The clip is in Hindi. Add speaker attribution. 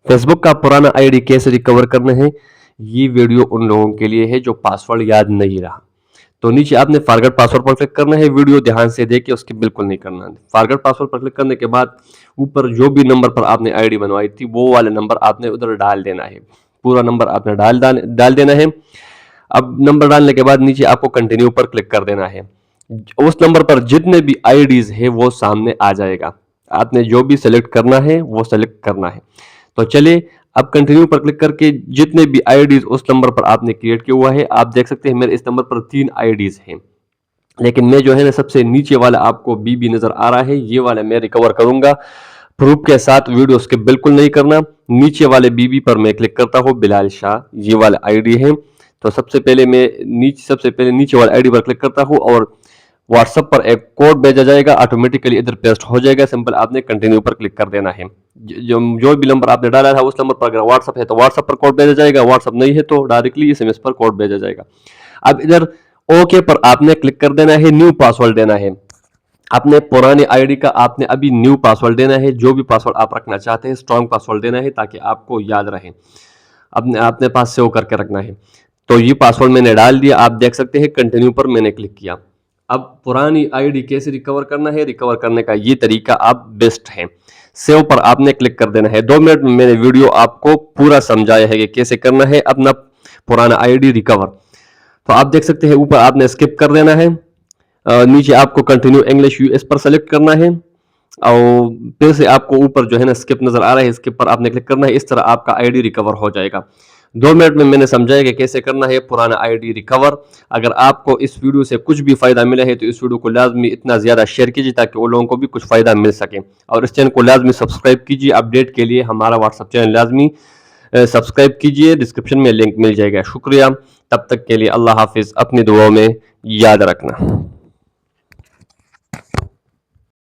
Speaker 1: फेसबुक का पुराना आईडी कैसे रिकवर करना है, ये वीडियो उन लोगों के लिए है जो पासवर्ड याद नहीं रहा। तो नीचे आपने फॉरगेट पासवर्ड पर क्लिक करना है। वीडियो ध्यान से देखिए, उसके बिल्कुल नहीं करना है। फॉरगेट पासवर्ड पर क्लिक करने के बाद ऊपर जो भी नंबर पर आपने आईडी बनवाई थी वो वाले नंबर आपने उधर डाल देना है। पूरा नंबर आपने डाल देना है। अब नंबर डालने के बाद नीचे आपको कंटिन्यू पर क्लिक कर देना है। उस नंबर पर जितने भी आईडीज है वो सामने आ जाएगा। आपने जो भी सेलेक्ट करना है वो सेलेक्ट करना है। तो चलिए अब कंटिन्यू पर क्लिक करके जितने भी आईडीज उस नंबर पर आपने क्रिएट किया हुआ है, आप देख सकते हैं मेरे इस नंबर पर 3 आईडीज हैं। लेकिन मैं जो है ना सबसे नीचे वाला आपको बीबी नजर आ रहा है, ये वाला मैं रिकवर करूंगा प्रूफ के साथ। वीडियो उसके बिल्कुल नहीं करना। नीचे वाले बीबी पर मैं क्लिक करता हूँ, बिलाल शाह ये वाला आईडी है। तो सबसे पहले नीचे वाले आईडी पर क्लिक करता हूँ और व्हाट्सएप पर एक कोड भेजा जाएगा, ऑटोमेटिकली इधर पेस्ट हो जाएगा। सिंपल आपने कंटिन्यू पर क्लिक कर देना है। जो भी नंबर आपने डाला था उस नंबर पर अगर व्हाट्सएप है तो व्हाट्सएप पर कोड भेजा जाएगा, व्हाट्सएप नहीं है तो डायरेक्टली एसएमएस पर कोड भेजा जाएगा। अब इधर ओके पर आपने क्लिक कर देना है, न्यू पासवर्ड देना है। अपने पुराने आईडी का आपने अभी न्यू पासवर्ड देना है। जो भी पासवर्ड आप रखना चाहते हैं स्ट्रॉन्ग पासवर्ड देना है ताकि आपको याद रहे, अपने पास सेव करके रखना है। तो ये पासवर्ड मैंने डाल दिया, आप देख सकते हैं कंटिन्यू पर मैंने क्लिक किया। अब पुरानी आईडी कैसे रिकवर करना है, रिकवर करने का ये तरीका आप बेस्ट है। सेव पर आपने क्लिक कर देना है। 2 मिनट में मैंने वीडियो आपको पूरा समझाया है कि कैसे करना है अपना पुराना आईडी रिकवर। तो आप देख सकते हैं ऊपर आपने स्किप कर देना है। नीचे आपको कंटिन्यू इंग्लिश यूएस पर सेलेक्ट करना है और फिर से आपको ऊपर जो है ना स्किप नजर आ रहा है, स्किप पर आपने क्लिक करना है। इस तरह आपका आईडी रिकवर हो जाएगा। 2 मिनट में मैंने समझाया कि कैसे करना है पुराना आईडी रिकवर। अगर आपको इस वीडियो से कुछ भी फायदा मिला है तो इस वीडियो को लाजमी इतना ज्यादा शेयर कीजिए ताकि वो लोगों को भी कुछ फायदा मिल सके। और इस चैनल को लाजमी सब्सक्राइब कीजिए। अपडेट के लिए हमारा व्हाट्सएप चैनल लाजमी सब्सक्राइब कीजिए, डिस्क्रिप्शन में लिंक मिल जाएगा। शुक्रिया, तब तक के लिए अल्लाह हाफिज। अपनी दुआओं में याद रखना।